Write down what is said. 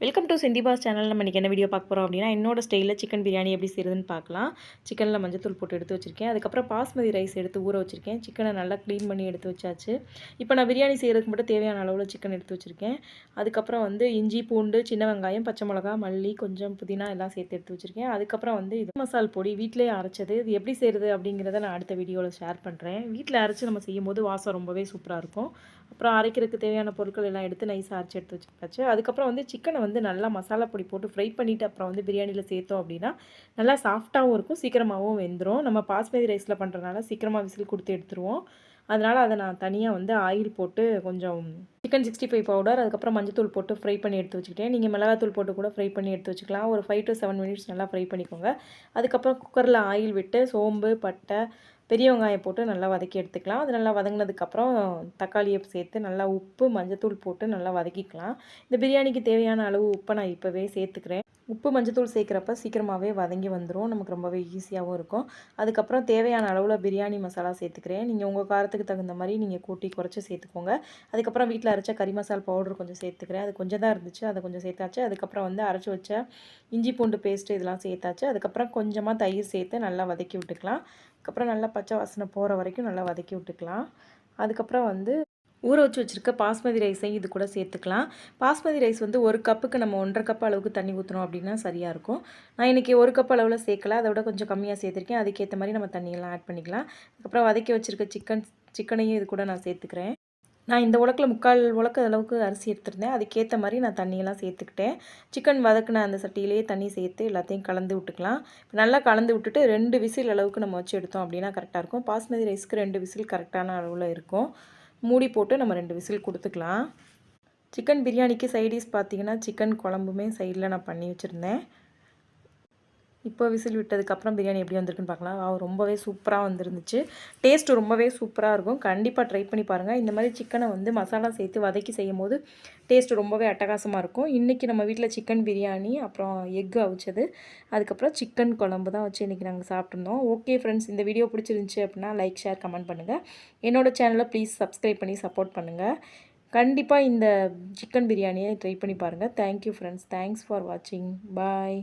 Welcome to செந்திபாஸ் channel. நம்ம இன்றைக்கி என்ன வீடியோ பார்க்க போகிறோம் அப்படின்னா, என்னோட ஸ்டைலில் சிக்கன் பிரியாணி எப்படி செய்கிறதுன்னு பார்க்கலாம். சிக்கனில் மஞ்சத்தூள் போட்டு எடுத்து வச்சுருக்கேன். அதுக்கப்புறம் பாஸ்மதி ரைஸ் எடுத்து ஊற வச்சுருக்கேன். சிக்கனை நல்லா க்ளீன் பண்ணி எடுத்து வச்சாச்சு. இப்போ நான் பிரியாணி செய்கிறதுக்கு மட்டும் தேவையான அளவில் சிக்கன் எடுத்து வச்சுருக்கேன். அதுக்கப்புறம் இஞ்சி, பூண்டு, சின்ன வெங்காயம், பச்சை மிளகா, மல்லி, கொஞ்சம் புதினா எல்லாம் சேர்த்து எடுத்து வச்சுருக்கேன். அதுக்கப்புறம் இது மசால் பொடி வீட்டிலேயே அரைச்சது. இது எப்படி செய்கிறது அப்படிங்கிறத நான் அடுத்த வீடியோவில் ஷேர் பண்ணுறேன். வீட்டில் அரைச்சி நம்ம செய்யும்போது வாசம் ரொம்பவே சூப்பராக இருக்கும். அப்புறம் அரைக்கிறதுக்கு தேவையான பொருட்கள் எல்லாம் எடுத்து நைஸாக அரைச்சி எடுத்து வச்சுக்காச்சு. அதுக்கப்புறம் சிக்கனை நல்லா மசாலா பொடி போட்டு ஃப்ரை பண்ணிவிட்டு அப்புறம் பிரியாணியில் சேர்த்தோம் அப்படின்னா நல்லா சாஃப்டாகவும் இருக்கும், சீக்கிரமாகவும் வெந்துடும். நம்ம பாஸ்மதி ரைஸில் பண்ணுறதுனால சீக்கிரமாக விசில் கொடுத்து எடுத்துருவோம். அதனால் அதை நான் தனியாக ஆயில் போட்டு கொஞ்சம் சிக்கன் 65 பவுடர், அதுக்கப்புறம் மஞ்சத்தூள் போட்டு ஃப்ரை பண்ணி எடுத்து வச்சுக்கிட்டேன். நீங்கள் மிளகாத்தூள் போட்டு கூட ஃப்ரை பண்ணி எடுத்து வச்சுக்கலாம். ஒரு 5 to 7 மினிட்ஸ் நல்லா ஃப்ரை பண்ணிக்கோங்க. அதுக்கப்புறம் குக்கரில் ஆயில் விட்டு சோம்பு, பட்டை, பெரிய வெங்காயம் போட்டு நல்லா வதக்கி எடுத்துக்கலாம். அது நல்லா வதங்கினதுக்கப்புறம் தக்காளியை சேர்த்து நல்லா உப்பு, மஞ்சத்தூள் போட்டு நல்லா வதக்கிக்கலாம். இந்த பிரியாணிக்கு தேவையான அளவு உப்பை நான் இப்போவே சேர்த்துக்கிறேன். உப்பு, மஞ்சத்தூள் சேர்க்குறப்ப சீக்கிரமாகவே வதங்கி வந்துடும். நமக்கு ரொம்பவே ஈஸியாகவும் இருக்கும். அதுக்கப்புறம் தேவையான அளவில் பிரியாணி மசாலா சேர்த்துக்கிறேன். நீங்கள் உங்கள் காரத்துக்கு தகுந்த மாதிரி நீங்கள் கூட்டி குறைச்சி சேர்த்துக்கோங்க. அதுக்கப்புறம் வீட்டில் அரைச்ச கறி மசால் பவுடர் கொஞ்சம் சேர்த்துக்கிறேன். அது கொஞ்சம் தான் இருந்துச்சு, அதை கொஞ்சம் சேர்த்தாச்சு. அதுக்கப்புறம் அரைச்சி வச்ச இஞ்சி பூண்டு பேஸ்ட்டு இதெல்லாம் சேர்த்தாச்சு. அதுக்கப்புறம் கொஞ்சமாக தயிர் சேர்த்து நல்லா வதக்கி விட்டுக்கலாம். அதுக்கப்புறம் நல்லா பச்சை வாசனை போகிற வரைக்கும் நல்லா வதக்கி விட்டுக்கலாம். அதுக்கப்புறம் ஊற வச்சு வச்சுருக்க பாஸ்மதி ரைஸையும் இது கூட சேர்த்துக்கலாம். பாஸ்மதி ரைஸ் 1 கப்புக்கு நம்ம 1½ கப் அளவுக்கு தண்ணி ஊற்றுனோம் அப்படின்னா சரியாக இருக்கும். நான் இன்றைக்கி 1 கப் அளவில் சேர்க்கல, அதை விட கொஞ்சம் கம்மியாக சேர்த்துருக்கேன். அதுக்கேற்ற மாதிரி நம்ம தண்ணியெல்லாம் ஆட் பண்ணிக்கலாம். அதுக்கப்புறம் வதக்கி வச்சுருக்க சிக்கனையும் இது கூட நான் சேர்த்துக்கிறேன். நான் இந்த உலக்கில் 3/4 உலக்கு அளவுக்கு அரிசி எடுத்திருந்தேன். அதுக்கேற்ற மாதிரி நான் தண்ணியெல்லாம் சேர்த்துக்கிட்டேன். சிக்கன் வதக்கின அந்த சட்டியிலேயே தண்ணி சேர்த்து எல்லாத்தையும் கலந்து விட்டுக்கலாம். நல்லா கலந்து விட்டுட்டு 2 விசில் அளவுக்கு நம்ம வச்சு எடுத்தோம் அப்படின்னா கரெக்டாக இருக்கும். பாஸ்மதி ரைஸ்க்கு 2 விசில் கரெக்டான அளவில் இருக்கும். மூடி போட்டு நம்ம 2 விசில் கொடுத்துக்கலாம். சிக்கன் பிரியாணிக்கு சைடிஷ் பார்த்திங்கன்னா சிக்கன் குழம்புமே சைடில் நான் பண்ணி வச்சுருந்தேன். இப்போ விசில் விட்டதுக்கப்புறம் பிரியாணி எப்படி வந்திருக்குன்னு பார்க்கலாம். ரொம்பவே சூப்பராக வந்துருந்துச்சு. டேஸ்ட்டு ரொம்பவே சூப்பராக இருக்கும். கண்டிப்பாக ட்ரை பண்ணி பாருங்கள். இந்த மாதிரி சிக்கனை மசாலா சேர்த்து வதக்கி செய்யும் போது டேஸ்ட்டு ரொம்பவே அட்டகாசமாக இருக்கும். இன்றைக்கி நம்ம வீட்டில் சிக்கன் பிரியாணி, அப்புறம் எக்கு அவிச்சது, அதுக்கப்புறம் சிக்கன் குழம்பு தான் வச்சு இன்றைக்கி நாங்கள் சாப்பிட்ருந்தோம். ஓகே ஃப்ரெண்ட்ஸ், இந்த வீடியோ பிடிச்சிருந்துச்சி அப்படின்னா லைக், ஷேர், கமெண்ட் பண்ணுங்கள். என்னோடய சேனலை ப்ளீஸ் சப்ஸ்கிரைப் பண்ணி சப்போர்ட் பண்ணுங்கள். கண்டிப்பாக இந்த சிக்கன் பிரியாணியை ட்ரை பண்ணி பாருங்கள். Thank you friends. தேங்க்ஸ் ஃபார் வாட்சிங். பாய்.